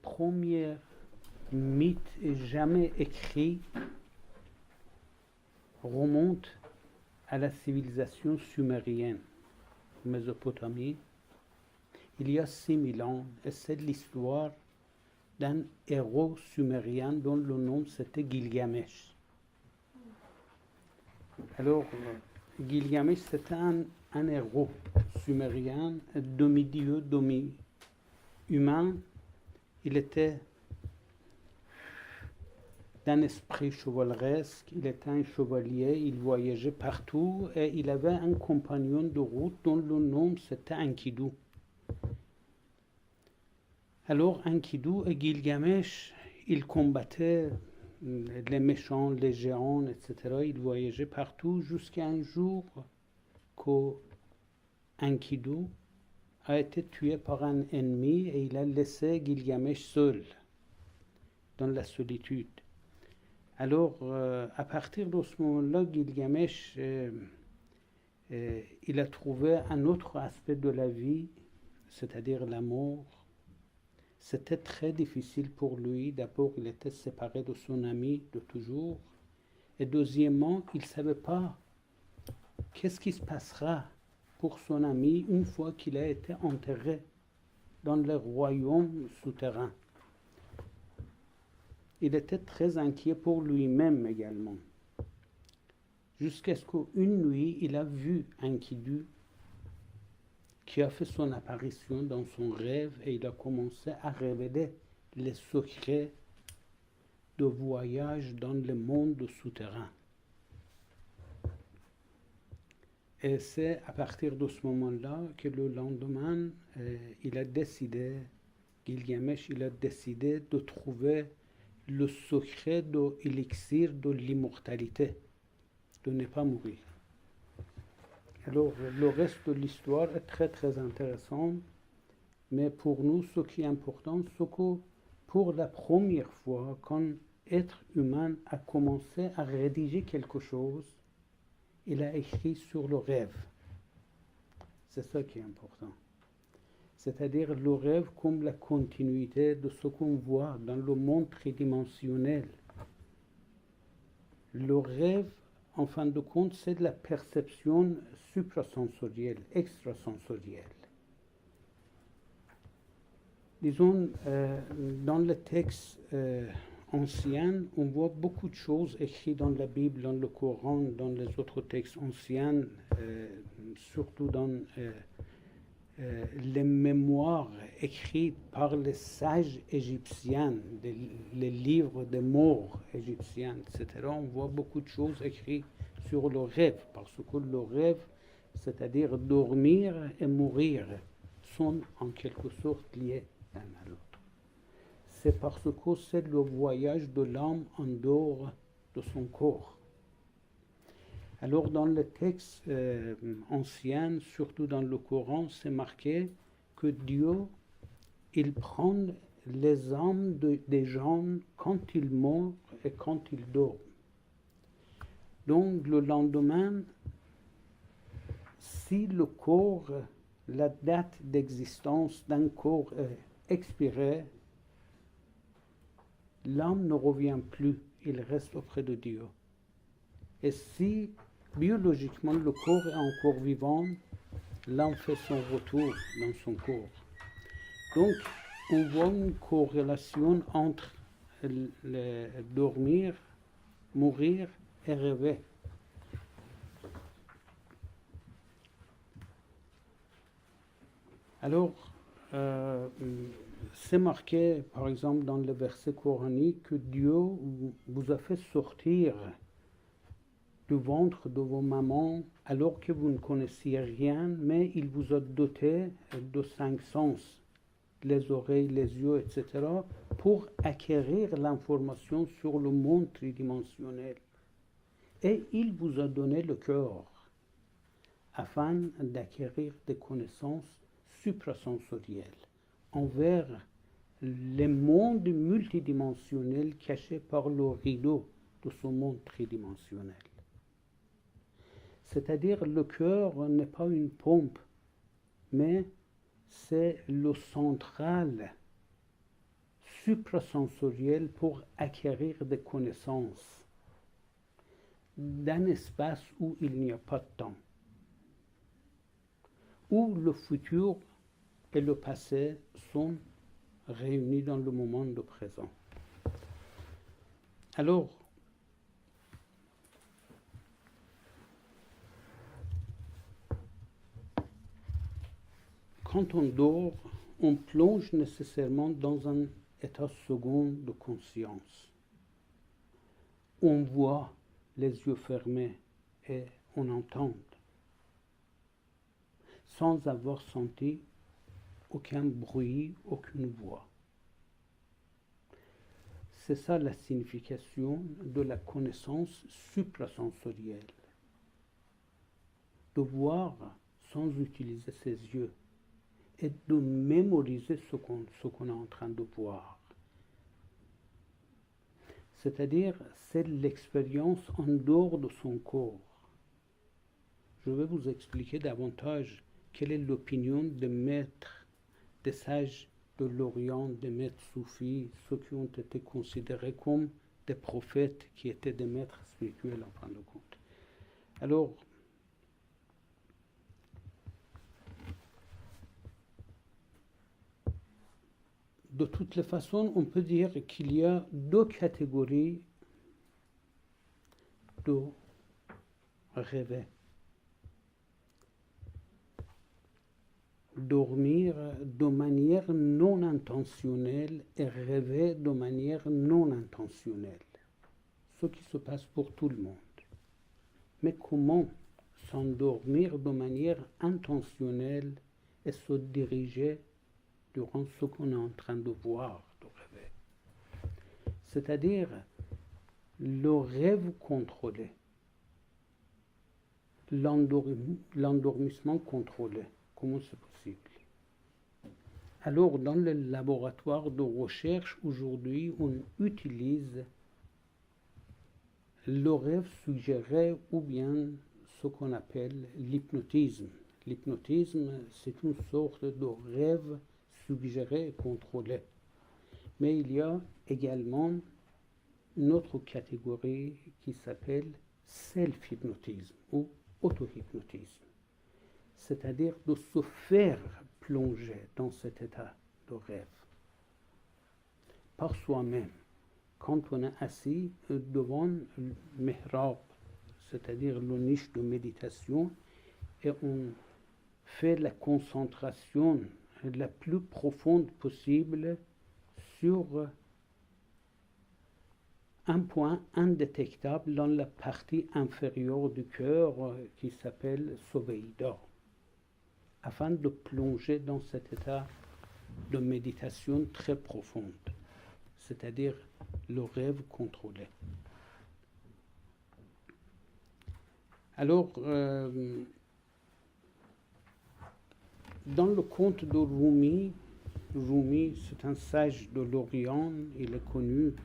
premier mythe jamais écrit remonte à la civilisation sumérienne, Mésopotamie, il y a 6000 ans, et c'est l'histoire d'un héros sumérien dont le nom c'était Gilgamesh. Alors, Gilgamesh c'était un héros sumérien, demi-dieu, demi-humain. Il était d'un esprit chevaleresque, il était un chevalier, il voyageait partout et il avait un compagnon de route dont le nom c'était Enkidu. Alors Enkidu et Gilgamesh, ils combattaient les méchants, les géants, etc. Ils voyageaient partout jusqu'à un jour que Enkidu a été tué par un ennemi et il a laissé Gilgamesh seul dans la solitude. Alors, à partir de ce moment-là, Gilgamesh, il a trouvé un autre aspect de la vie, c'est-à-dire l'amour. C'était très difficile pour lui. D'abord, il était séparé de son ami de toujours. Et deuxièmement, il ne savait pas qu'est-ce qui se passera pour son ami une fois qu'il a été enterré dans le royaume souterrain. Il était très inquiet pour lui-même également. Jusqu'à ce qu'une nuit, il a vu Enkidu qui a fait son apparition dans son rêve et il a commencé à révéler les secrets de voyage dans le monde souterrain. Et c'est à partir de ce moment-là que le lendemain, Gilgamesh, il a décidé de trouver le secret de l'élixir de l'immortalité, de ne pas mourir. Alors, le reste de l'histoire est très très intéressant, mais pour nous, ce qui est important, c'est que pour la première fois, quand être humain a commencé à rédiger quelque chose, il a écrit sur le rêve. C'est ça qui est important. C'est-à-dire le rêve comme la continuité de ce qu'on voit dans le monde tridimensionnel. Le rêve, en fin de compte, c'est de la perception suprasensorielle, extrasensorielle. Disons, dans le texte ancien, on voit beaucoup de choses écrites dans la Bible, dans le Coran, dans les autres textes anciens, surtout dans les mémoires écrites par les sages égyptiens, les livres des morts égyptiens, etc. On voit beaucoup de choses écrites sur le rêve, parce que le rêve, c'est-à-dire dormir et mourir, sont en quelque sorte liés l'un à l'autre. C'est parce que c'est le voyage de l'âme en dehors de son corps. Alors dans le texte ancien, surtout dans le Coran, c'est marqué que Dieu, il prend les âmes des gens quand ils meurent et quand ils dorment. Donc le lendemain, si le corps, la date d'existence d'un corps est expirée, l'âme ne revient plus, il reste auprès de Dieu. Et si biologiquement le corps est encore vivant, l'âme fait son retour dans son corps. Donc on voit une corrélation entre dormir, mourir et rêver. Alors, c'est marqué, par exemple, dans le verset coranique, que Dieu vous a fait sortir du ventre de vos mamans alors que vous ne connaissiez rien, mais il vous a doté de 5 sens, les oreilles, les yeux, etc., pour acquérir l'information sur le monde tridimensionnel. Et il vous a donné le cœur afin d'acquérir des connaissances suprasensorielles envers les mondes multidimensionnels cachés par le rideau de ce monde tridimensionnel. C'est-à-dire le cœur n'est pas une pompe, mais c'est le central suprasensoriel pour acquérir des connaissances d'un espace où il n'y a pas de temps, où le futur et le passé sont réunis dans le moment de présent. Alors, quand on dort, on plonge nécessairement dans un état second de conscience. On voit les yeux fermés et on entend, sans avoir senti aucun bruit, aucune voix. C'est ça la signification de la connaissance suprasensorielle. De voir sans utiliser ses yeux et de mémoriser ce qu'on est en train de voir. C'est-à-dire, c'est l'expérience en dehors de son corps. Je vais vous expliquer davantage quelle est l'opinion des maîtres, des sages de l'Orient, des maîtres soufis, ceux qui ont été considérés comme des prophètes qui étaient des maîtres spirituels en fin de compte. Alors, de toutes les façons, on peut dire qu'il y a deux catégories de rêver. Dormir de manière non intentionnelle et rêver de manière non intentionnelle. Ce qui se passe pour tout le monde. Mais comment s'endormir de manière intentionnelle et se diriger durant ce qu'on est en train de voir, de rêver. C'est-à-dire le rêve contrôlé, l'endormissement contrôlé. Comment c'est possible? Alors, dans le laboratoire de recherche, aujourd'hui, on utilise le rêve suggéré ou bien ce qu'on appelle l'hypnotisme. L'hypnotisme, c'est une sorte de rêve suggéré et contrôlé. Mais il y a également une autre catégorie qui s'appelle self-hypnotisme ou auto-hypnotisme. C'est-à-dire de se faire plonger dans cet état de rêve par soi-même quand on est assis devant le mihrab, c'est-à-dire le niche de méditation, et on fait la concentration la plus profonde possible sur un point indétectable dans la partie inférieure du cœur qui s'appelle Soveida, afin de plonger dans cet état de méditation très profonde, c'est-à-dire le rêve contrôlé. Alors, dans le conte de Rumi, c'est un sage de l'Orient, il est connu,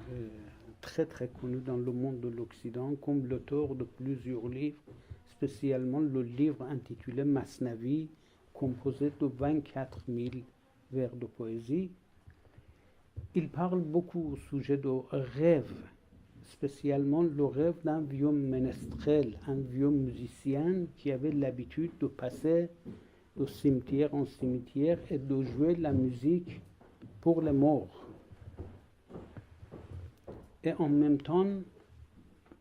très très connu dans le monde de l'Occident, comme l'auteur de plusieurs livres, spécialement le livre intitulé Masnavi, composé de 24 000 vers de poésie. Il parle beaucoup au sujet de rêve, spécialement le rêve d'un vieux ménestrel, un vieux musicien qui avait l'habitude de passer de cimetière en cimetière et de jouer la musique pour les morts. Et en même temps,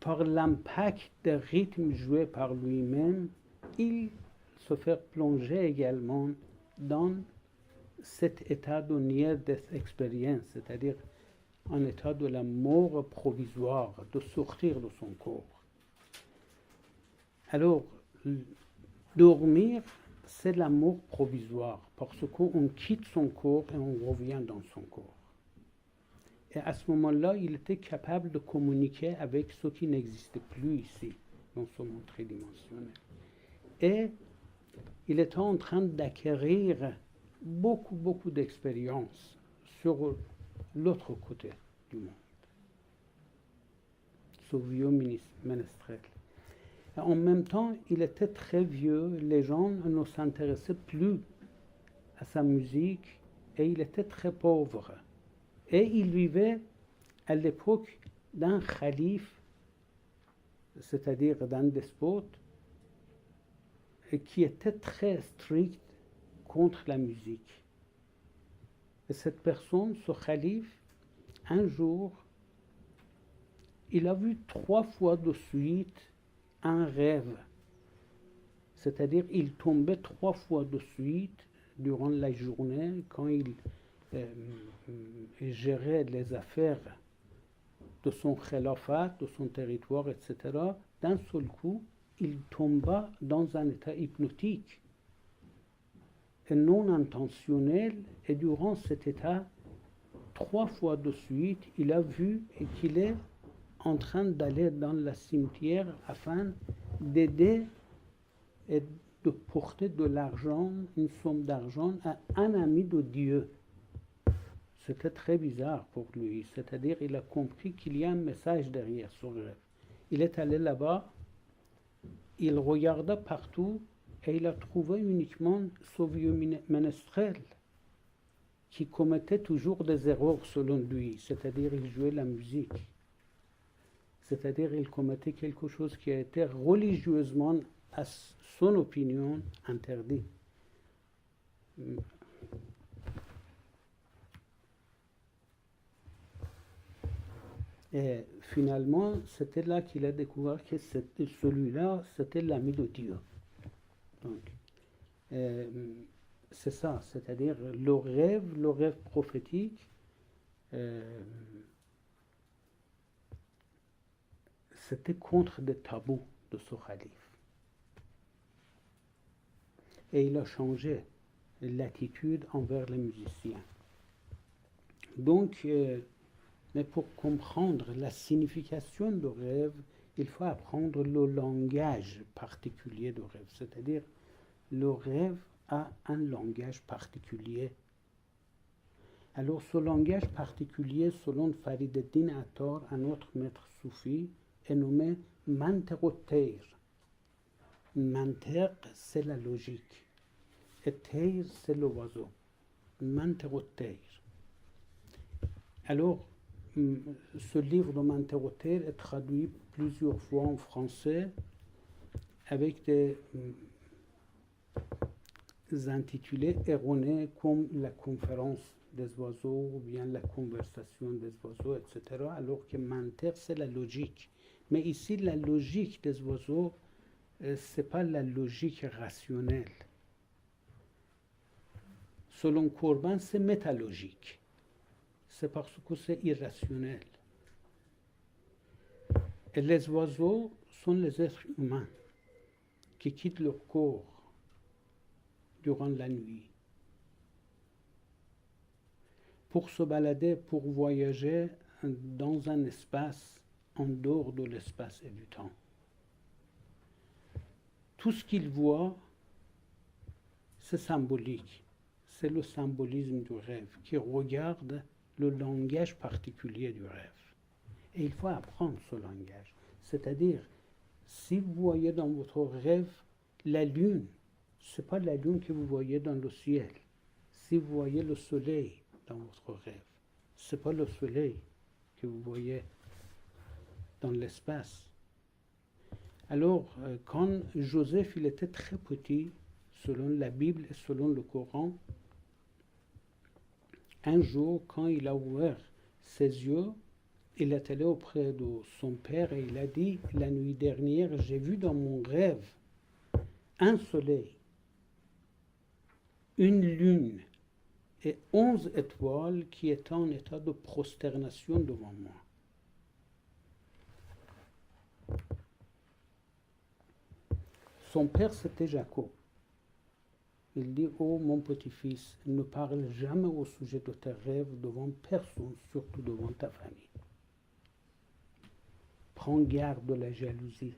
par l'impact des rythmes joués par lui-même, il se fait plonger également dans cet état de near-death-experience, c'est-à-dire un état de la mort provisoire, de sortir de son corps. Alors, dormir, c'est la mort provisoire, parce qu'on quitte son corps et on revient dans son corps. Et à ce moment-là, il était capable de communiquer avec ce qui n'existe plus ici, dans ce monde tridimensionnel. Et il était en train d'acquérir beaucoup d'expérience sur l'autre côté du monde, ce vieux ménestrel. En même temps, il était très vieux, les gens ne s'intéressaient plus à sa musique et il était très pauvre. Et il vivait à l'époque d'un calife, c'est-à-dire d'un despote, qui était très strict contre la musique. Et cette personne, ce calife, un jour, il a vu 3 fois de suite un rêve. C'est-à-dire, il tombait 3 fois de suite durant la journée quand il gérait les affaires de son khilafat, de son territoire, etc. D'un seul coup, il tomba dans un état hypnotique et non intentionnel, et durant cet état, 3 fois de suite, il a vu qu'il est en train d'aller dans le cimetière afin d'aider et de porter de l'argent, une somme d'argent à un ami de Dieu. C'était très bizarre pour lui, c'est-à-dire il a compris qu'il y a un message derrière son rêve. Il est allé là-bas, il regarda partout et il a trouvé uniquement ce vieux ménestrel qui commettait toujours des erreurs selon lui, c'est-à-dire il jouait la musique. C'est-à-dire il commettait quelque chose qui a été religieusement, à son opinion, interdit. Et finalement, c'était là qu'il a découvert que celui-là, c'était l'ami de Dieu. Donc, c'est ça, c'est-à-dire le rêve prophétique, c'était contre des tabous de ce calife. Et il a changé l'attitude envers les musiciens. Donc, mais pour comprendre la signification du rêve, il faut apprendre le langage particulier du rêve. C'est-à-dire, le rêve a un langage particulier. Alors, ce langage particulier, selon Farid Eddin Attar, un autre maître soufi, est nommé Manteq. Manteq, c'est la logique. Et Teir, c'est le oiseau. Manteq. Alors, ce livre de Manteq est traduit plusieurs fois en français avec des intitulés erronés comme la conférence des oiseaux ou bien la conversation des oiseaux, etc. Alors que Manteq, c'est la logique. Mais ici, la logique des oiseaux, ce n'est pas la logique rationnelle. Selon Corbin, c'est métalogique. C'est parce que c'est irrationnel. Et les oiseaux sont les êtres humains qui quittent leur corps durant la nuit pour se balader, pour voyager dans un espace en dehors de l'espace et du temps. Tout ce qu'ils voient, c'est symbolique. C'est le symbolisme du rêve qui regarde le langage particulier du rêve. Et il faut apprendre ce langage. C'est-à-dire, si vous voyez dans votre rêve la lune, ce n'est pas la lune que vous voyez dans le ciel. Si vous voyez le soleil dans votre rêve, ce n'est pas le soleil que vous voyez dans l'espace. Alors, quand Joseph il était très petit, selon la Bible et selon le Coran, un jour, quand il a ouvert ses yeux, il est allé auprès de son père et il a dit, la nuit dernière, j'ai vu dans mon rêve un soleil, une lune et 11 étoiles qui étaient en état de prosternation devant moi. Son père, c'était Jacob. Il dit, oh mon petit-fils, ne parle jamais au sujet de tes rêves devant personne, surtout devant ta famille. Prends garde de la jalousie.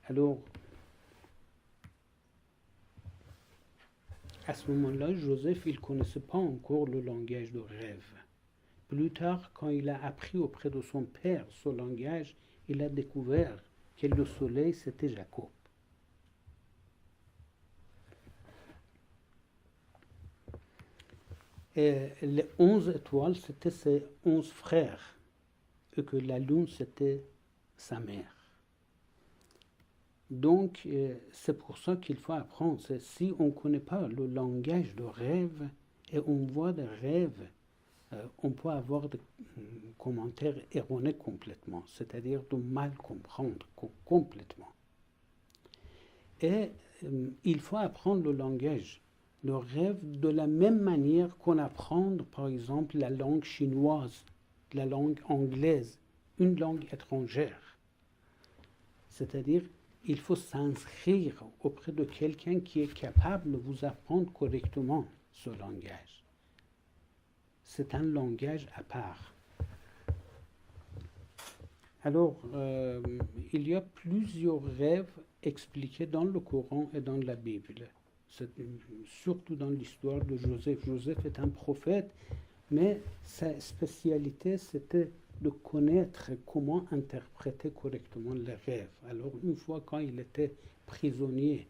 Alors, à ce moment-là, Joseph, il ne connaissait pas encore le langage de rêve. Plus tard, quand il a appris auprès de son père ce langage, il a découvert que le soleil, c'était Jacob. Et les 11 étoiles, c'était ses 11 frères, et que la lune, c'était sa mère. Donc, c'est pour ça qu'il faut apprendre. Si on ne connaît pas le langage de rêve et on voit des rêves, on peut avoir des commentaires erronés complètement, c'est-à-dire de mal comprendre complètement. Et il faut apprendre le langage, le rêve, de la même manière qu'on apprend, par exemple, la langue chinoise, la langue anglaise, une langue étrangère. C'est-à-dire, il faut s'inscrire auprès de quelqu'un qui est capable de vous apprendre correctement ce langage. C'est un langage à part. Alors, il y a plusieurs rêves expliqués dans le Coran et dans la Bible. Surtout dans l'histoire de Joseph. Joseph est un prophète, mais sa spécialité, c'était de connaître comment interpréter correctement les rêves. Alors, une fois quand il était prisonnier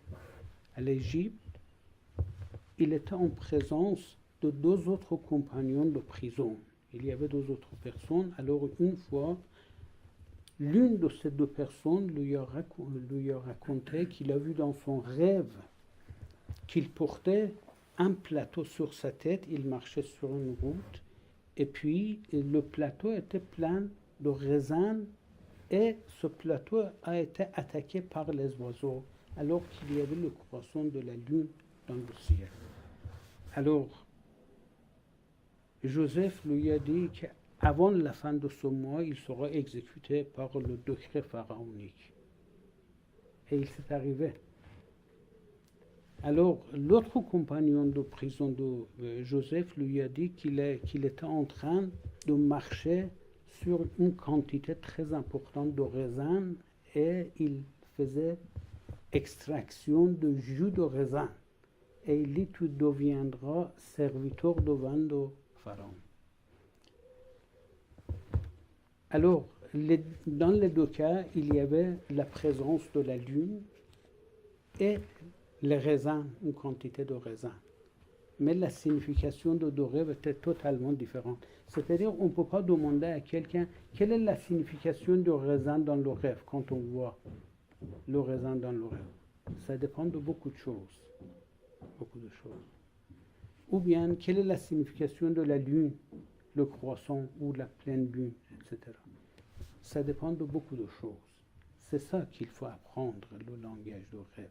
à l'Égypte, il était en présence de 2 autres compagnons de prison. Il y avait 2 autres personnes. Alors, une fois, l'une de ces 2 personnes lui a raconté qu'il a vu dans son rêve qu'il portait un plateau sur sa tête, il marchait sur une route, et puis le plateau était plein de raisins, et ce plateau a été attaqué par les oiseaux, alors qu'il y avait le croissant de la lune dans le ciel. Alors, Joseph lui a dit qu'avant la fin de ce mois, il sera exécuté par le décret pharaonique. Et il s'est arrivé. Alors, l'autre compagnon de prison de Joseph lui a dit qu'il était en train de marcher sur une quantité très importante de raisins et il faisait extraction de jus de raisin. Et il dit, tu deviendras serviteur devant le pharaon. Alors, dans les 2 cas, il y avait la présence de la lune et les raisins, une quantité de raisins. Mais la signification de 2 rêves était totalement différente. C'est-à-dire, on ne peut pas demander à quelqu'un quelle est la signification du raisin dans le rêve quand on voit le raisin dans le rêve. Ça dépend de beaucoup de choses. Beaucoup de choses. Ou bien, quelle est la signification de la lune, le croissant ou la pleine lune, etc. Ça dépend de beaucoup de choses. C'est ça qu'il faut apprendre, le langage du rêve.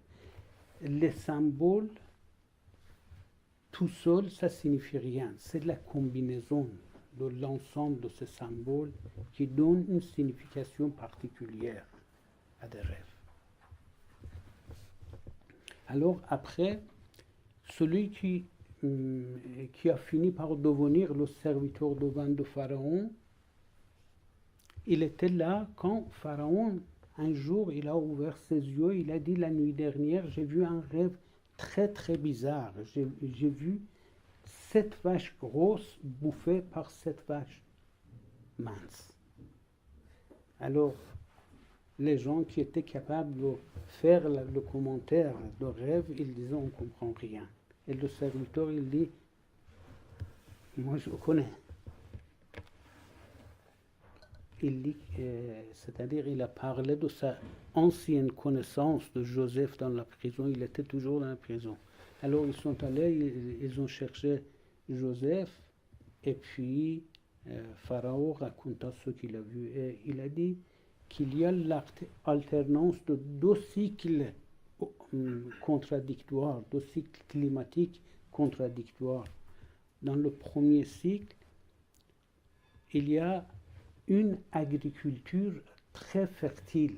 Les symboles, tout seul, ça ne signifie rien. C'est la combinaison de l'ensemble de ces symboles qui donne une signification particulière à des rêves. Alors après, celui qui a fini par devenir le serviteur devant le Pharaon, il était là quand Pharaon, un jour, il a ouvert ses yeux, il a dit la nuit dernière, j'ai vu un rêve très très bizarre. J'ai vu 7 vaches grosses bouffées par 7 vaches minces. Alors, les gens qui étaient capables de faire le commentaire de rêve, ils disaient on ne comprend rien. Et le serviteur, il dit, moi je le connais. Il dit, c'est-à-dire il a parlé de sa ancienne connaissance de Joseph dans la prison. Il était toujours dans la prison. Alors ils sont allés, ils ont cherché Joseph, et puis Pharaon raconta ce qu'il a vu. Et il a dit qu'il y a l'alternance de 2 cycles contradictoires, 2 cycles climatiques contradictoires. Dans le premier cycle, il y a une agriculture très fertile.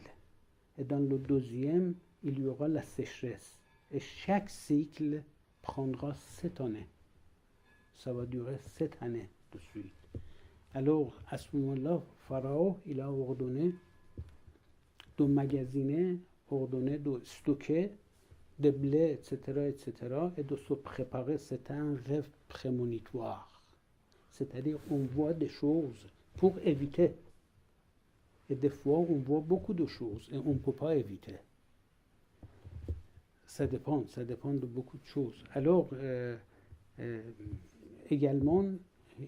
Et dans le deuxième, il y aura la sécheresse. Et chaque cycle prendra 7 années. Ça va durer 7 années de suite. Alors, à ce moment-là, Pharaon, il a ordonné de magasiner, ordonné de stocker des blés, etc., et de se préparer. C'est un rêve prémonitoire. C'est-à-dire, on voit des choses pour éviter. Et des fois, on voit beaucoup de choses et on ne peut pas éviter. Ça dépend de beaucoup de choses. Alors, également,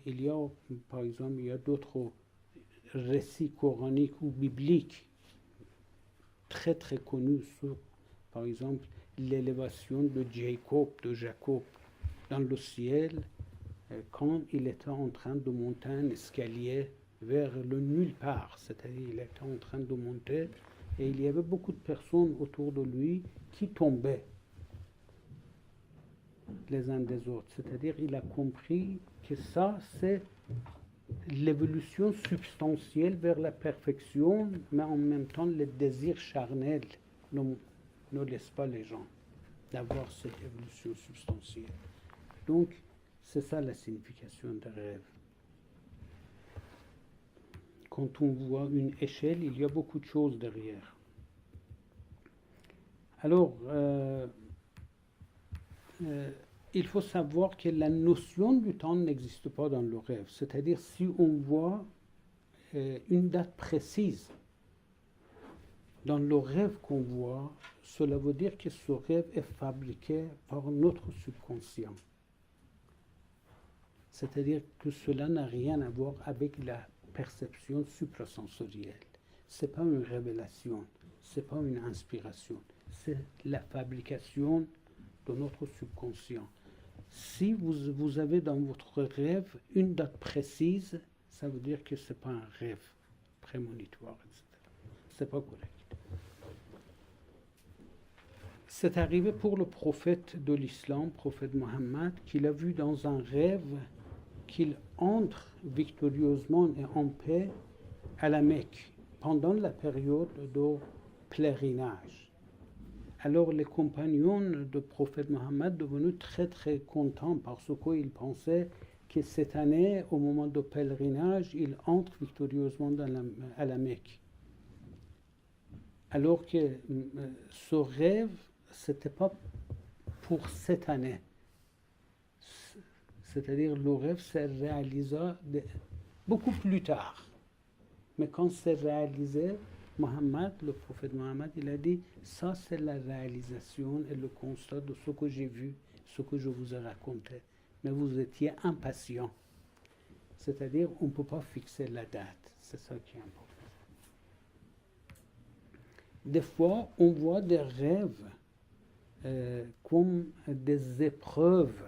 il y a, par exemple, il y a d'autres récits coraniques ou bibliques très très connus sur, par exemple, l'élévation de Jacob dans le ciel quand il était en train de monter un escalier vers le nulle part, c'est-à-dire il était en train de monter et il y avait beaucoup de personnes autour de lui qui tombaient les uns des autres, c'est-à-dire il a compris que ça c'est l'évolution substantielle vers la perfection, mais en même temps le désir charnel ne laisse pas les gens d'avoir cette évolution substantielle. Donc c'est ça la signification des rêves. Quand on voit une échelle, il y a beaucoup de choses derrière. Alors, il faut savoir que la notion du temps n'existe pas dans le rêve. C'est-à-dire, si on voit une date précise dans le rêve qu'on voit, cela veut dire que ce rêve est fabriqué par notre subconscient. C'est-à-dire que cela n'a rien à voir avec la perception suprasensorielle. Ce n'est pas une révélation, ce n'est pas une inspiration, c'est la fabrication de notre subconscient. Si vous avez dans votre rêve une date précise, ça veut dire que ce n'est pas un rêve prémonitoire, etc. Ce n'est pas correct. C'est arrivé pour le prophète de l'islam, prophète Mohammed, qu'il a vu dans un rêve qu'il entre victorieusement et en paix à la Mecque pendant la période de pèlerinage. Alors les compagnons du prophète Mohammed devenus très très contents parce qu'ils pensaient que cette année, au moment du pèlerinage, il entre victorieusement à la Mecque. Alors que ce rêve, ce n'était pas pour cette année. C'est-à-dire le rêve s'est réalisé beaucoup plus tard. Mais quand c'est réalisé, Mohammed, le prophète Mohammed, il a dit, ça c'est la réalisation et le constat de ce que j'ai vu, ce que je vous ai raconté. Mais vous étiez impatient. C'est-à-dire, on ne peut pas fixer la date. C'est ça qui est important. Des fois, on voit des rêves comme des épreuves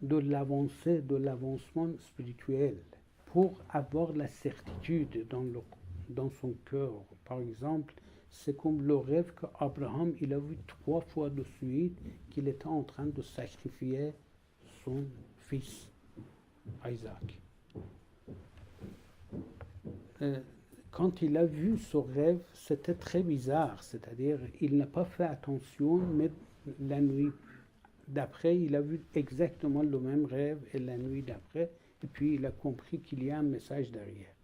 de l'avancée, de l'avancement spirituel, pour avoir la certitude dans son cœur. Par exemple, c'est comme le rêve qu'Abraham, il a vu 3 fois de suite qu'il était en train de sacrifier son fils, Isaac. Quand il a vu ce rêve, c'était très bizarre, c'est-à-dire il n'a pas fait attention, mais la nuit d'après, il a vu exactement le même rêve et la nuit d'après, et puis il a compris qu'il y a un message derrière.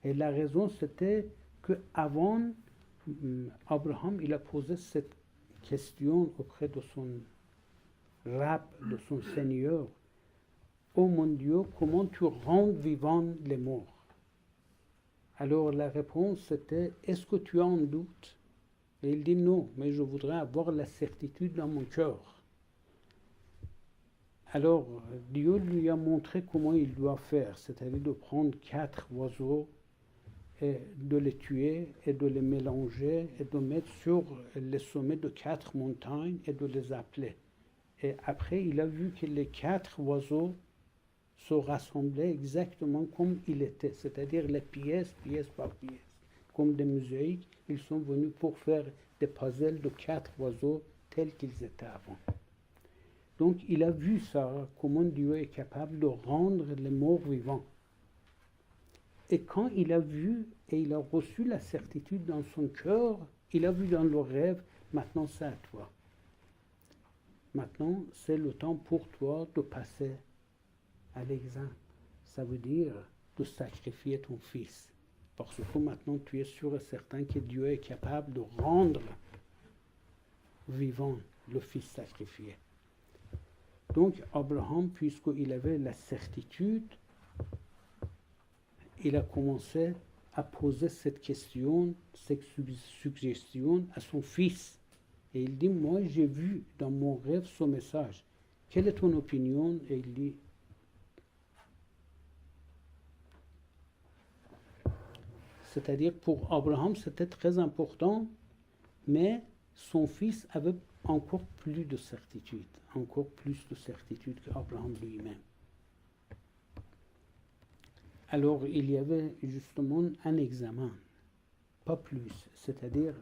Et la raison, c'était qu'avant, Abraham, il a posé cette question auprès de son Rab, de son Seigneur. « Oh mon Dieu, comment tu rends vivants les morts ?» Alors la réponse c'était « Est-ce que tu as un doute ?» Et il dit « Non, mais je voudrais avoir la certitude dans mon cœur. » Alors Dieu lui a montré comment il doit faire, c'est-à-dire de prendre 4 oiseaux et de les tuer et de les mélanger et de mettre sur les sommets de 4 montagnes et de les appeler. Et après il a vu que les 4 oiseaux se rassemblaient exactement comme il était, c'est-à-dire les pièce par pièce, comme des mosaïques. Ils sont venus pour faire des puzzles de 4 oiseaux tels qu'ils étaient avant. Donc il a vu ça, comment Dieu est capable de rendre les morts vivants. Et quand il a vu et il a reçu la certitude dans son cœur, il a vu dans le rêve, maintenant c'est à toi. Maintenant c'est le temps pour toi de passer à l'examen. Ça veut dire de sacrifier ton fils. Parce que maintenant tu es sûr et certain que Dieu est capable de rendre vivant le fils sacrifié. Donc Abraham, puisqu'il avait la certitude, il a commencé à poser cette question, cette suggestion à son fils. Et il dit, moi j'ai vu dans mon rêve ce message. Quelle est ton opinion? Et il dit, C'est-à-dire pour Abraham, c'était très important, mais son fils avait encore plus de certitude qu'Abraham lui-même. Alors il y avait justement un examen, pas plus, c'est-à-dire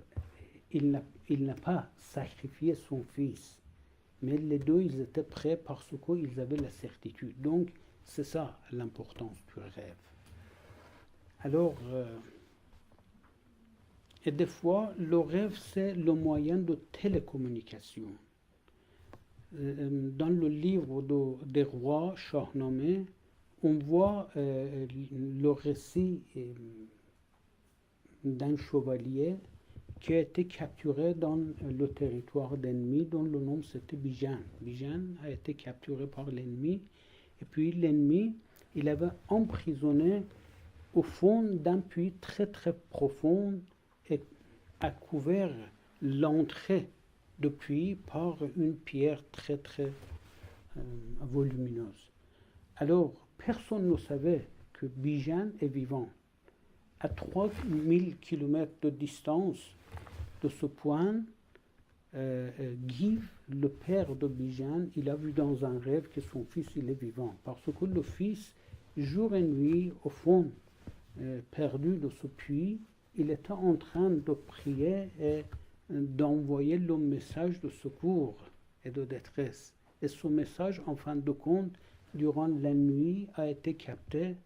il n'a pas sacrifié son fils, mais les deux ils étaient prêts parce qu'ils avaient la certitude. Donc c'est ça l'importance du rêve. Alors, et des fois, le rêve, c'est le moyen de télécommunication. Dans le livre des rois, Shahnameh, on voit le récit d'un chevalier qui a été capturé dans le territoire d'ennemi, dont le nom c'était Bijan. Bijan a été capturé par l'ennemi, et puis l'ennemi, il avait emprisonné au fond d'un puits très très profond et a couvert l'entrée du puits par une pierre très très volumineuse. Alors, personne ne savait que Bijan est vivant. À 3000 km de distance de ce point, Guy, le père de Bijan, il a vu dans un rêve que son fils il est vivant. Parce que le fils, jour et nuit, au fond, perdu de ce puits, il était en train de prier et d'envoyer le message de secours et de détresse. Et ce message, en fin de compte, durant la nuit, a été capté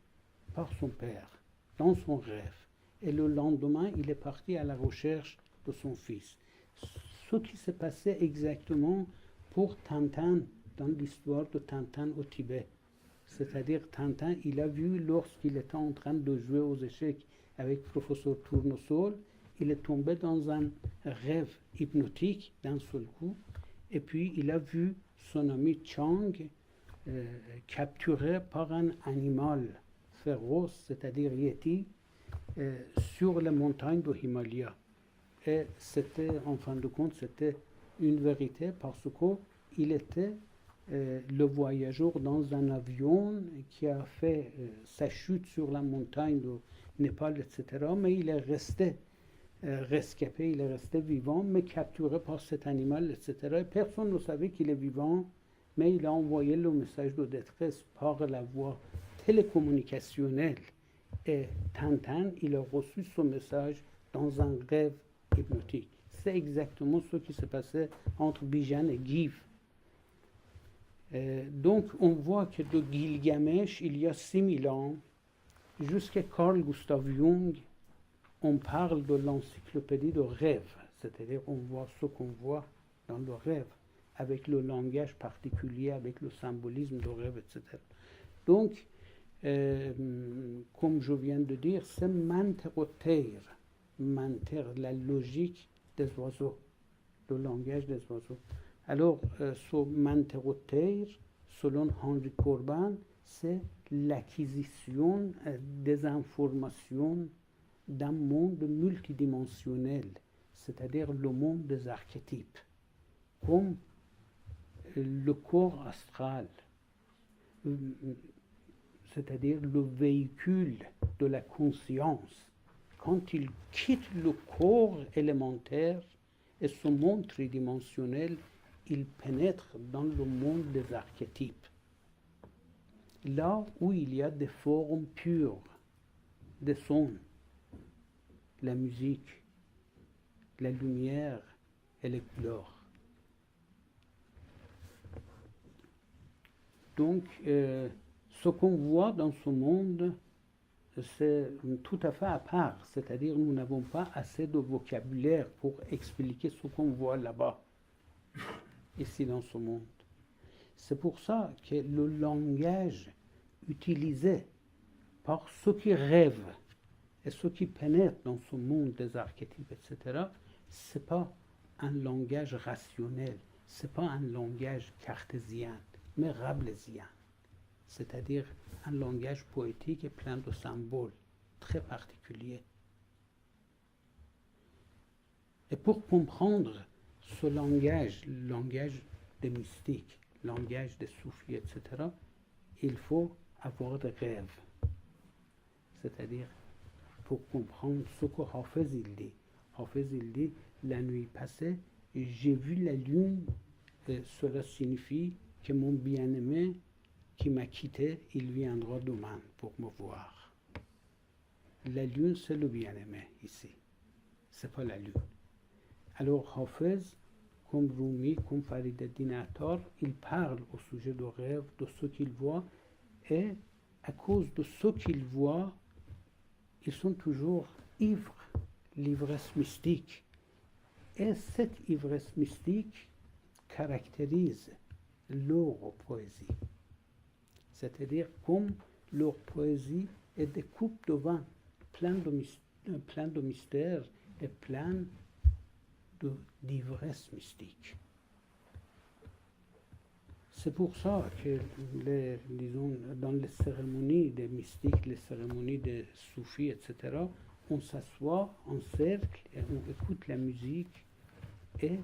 par son père, dans son rêve. Et le lendemain, il est parti à la recherche de son fils. Ce qui s'est passé exactement pour Tintin, dans l'histoire de Tintin au Tibet. C'est-à-dire, Tintin, il a vu lorsqu'il était en train de jouer aux échecs avec professeur Tournesol, il est tombé dans un rêve hypnotique d'un seul coup, et puis il a vu son ami Chang capturé par un animal féroce, c'est-à-dire Yeti, sur les montagnes de Himalaya. Et c'était, en fin de compte, c'était une vérité parce qu'il était le voyageur dans un avion qui a fait sa chute sur la montagne de Népal, etc. Mais il est resté rescapé, il est resté vivant, mais capturé par cet animal, etc. Et personne ne savait qu'il est vivant, mais il a envoyé le message de détresse par la voie télécommunicationnelle. Et Tintin, il a reçu ce message dans un rêve hypnotique. C'est exactement ce qui s'est passé entre Bijan et Giv. Donc, on voit que de Gilgamesh, il y a 6000 ans, jusqu'à Carl Gustav Jung, on parle de l'encyclopédie de rêve, c'est-à-dire on voit ce qu'on voit dans le rêve, avec le langage particulier, avec le symbolisme de rêve, etc. Donc, comme je viens de dire, c'est manteroteir, la logique des oiseaux, le langage des oiseaux. Alors, ce manteroteir, selon Henri Corbin, c'est l'acquisition des informations d'un monde multidimensionnel, c'est-à-dire le monde des archétypes, comme le corps astral, c'est-à-dire le véhicule de la conscience. Quand il quitte le corps élémentaire et ce monde tridimensionnel, il pénètre dans le monde des archétypes. Là où il y a des formes pures, des sons, la musique, la lumière et les couleurs. Donc, ce qu'on voit dans ce monde, c'est tout à fait à part, c'est-à-dire nous n'avons pas assez de vocabulaire pour expliquer ce qu'on voit là-bas, ici dans ce monde. C'est pour ça que le langage utilisé par ceux qui rêvent et ceux qui pénètrent dans ce monde des archétypes, etc., ce n'est pas un langage rationnel, ce n'est pas un langage cartésien, mais rabelaisien, c'est-à-dire un langage poétique et plein de symboles très particuliers. Et pour comprendre ce langage, le langage des mystiques, le langage des soufis, etc., il faut avoir des rêves, c'est-à-dire pour comprendre ce que Hafez il dit. Hafez il dit, la nuit passée, j'ai vu la lune, et cela signifie que mon bien-aimé qui m'a quitté, il viendra demain pour me voir. La lune, c'est le bien-aimé ici, c'est pas la lune. Alors Hafez, comme Rumi, comme Farid al-Din Attar, il parle au sujet du rêve, de ce qu'il voit, et à cause de ce qu'ils voient, ils sont toujours ivres, l'ivresse mystique. Et cette ivresse mystique caractérise leur poésie. C'est-à-dire comme leur poésie est des coupes de vin, plein de mystères et plein d'ivresse mystique. C'est pour ça que, disons, dans les cérémonies des mystiques, les cérémonies des soufis, etc., on s'assoit en cercle et on écoute la musique et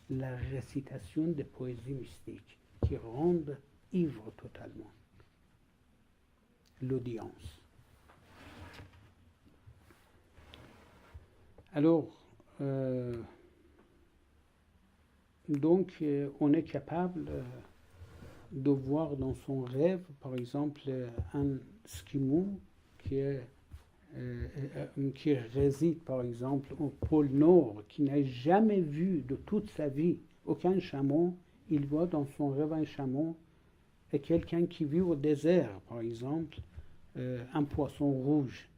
la récitation des poésies mystiques qui rendent ivre totalement l'audience. Alors, donc, on est capable de voir dans son rêve, par exemple, un Esquimau qui réside, par exemple, au pôle Nord, qui n'a jamais vu de toute sa vie aucun chameau. Il voit dans son rêve un chameau, et quelqu'un qui vit au désert, par exemple, un poisson rouge.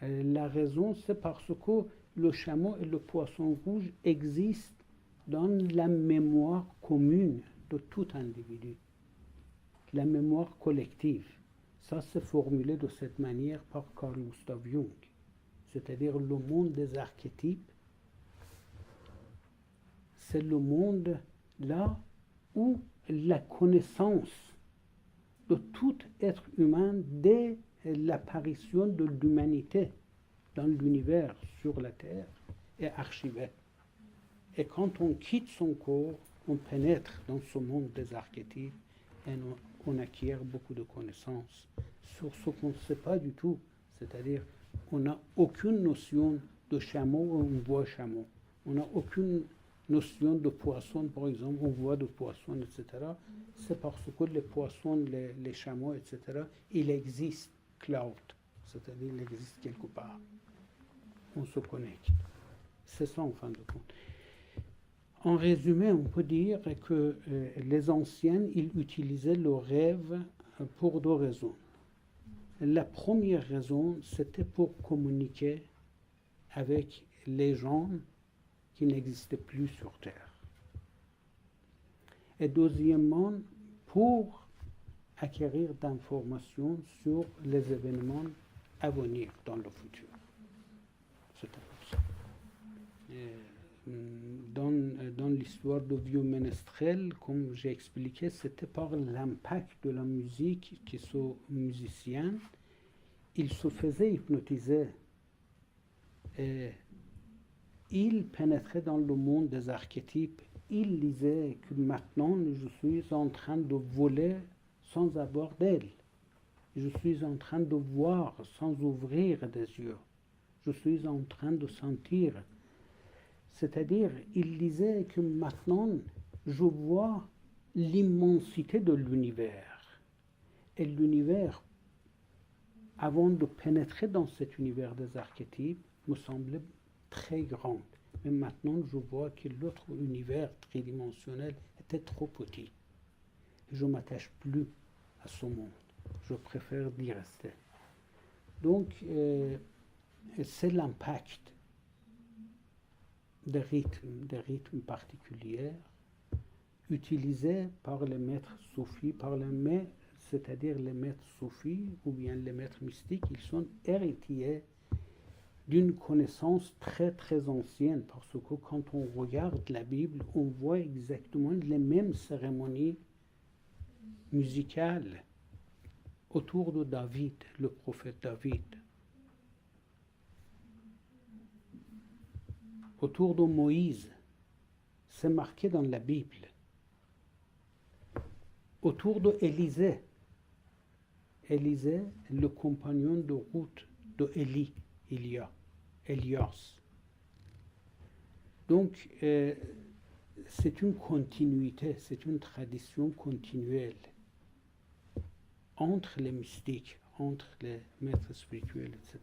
La raison, c'est parce que le chameau et le poisson rouge existent dans la mémoire commune de tout individu, la mémoire collective. Ça, c'est formulé de cette manière par Carl Gustav Jung, c'est-à-dire le monde des archétypes. C'est le monde là où la connaissance de tout être humain dès l'apparition de l'humanité dans l'univers sur la Terre est archivée. Et quand on quitte son corps, on pénètre dans ce monde des archétypes et on acquiert beaucoup de connaissances sur ce qu'on ne sait pas du tout. C'est-à-dire, on n'a aucune notion de chameau, on voit chameau. On n'a aucune notion de poisson, par exemple, on voit de poissons, etc. C'est parce que les poissons, les chameaux, etc., il existe cloud, c'est-à-dire il existe quelque part. On se connecte. C'est ça en fin de compte. En résumé, on peut dire que les anciens, ils utilisaient le rêve pour deux raisons. La première raison, c'était pour communiquer avec les gens qui n'existaient plus sur Terre. Et deuxièmement, pour acquérir d'informations sur les événements à venir dans le futur. C'était pour ça. Dans l'histoire de Vieux Ménestrel, comme j'ai expliqué, c'était par l'impact de la musique que ce musicien, il se faisait hypnotiser. Et il pénétrait dans le monde des archétypes. Il disait que maintenant, je suis en train de voler sans avoir d'aile. Je suis en train de voir sans ouvrir des yeux. Je suis en train de sentir. C'est-à-dire, il disait que maintenant, je vois l'immensité de l'univers. Et l'univers, avant de pénétrer dans cet univers des archétypes, me semblait très grand. Mais maintenant, je vois que l'autre univers tridimensionnel était trop petit. Je ne m'attache plus à ce monde. Je préfère d'y rester. Donc, c'est l'impact des rythmes particuliers utilisés par les maîtres soufis, c'est-à-dire les maîtres soufis ou bien les maîtres mystiques. Ils sont héritiers d'une connaissance très très ancienne, parce que quand on regarde la Bible, on voit exactement les mêmes cérémonies musicales autour de David, le prophète David, autour de Moïse. C'est marqué dans la Bible. Autour de Élisée, le compagnon de route de Élie, Elias. Donc, c'est une continuité, c'est une tradition continuelle entre les mystiques, entre les maîtres spirituels, etc.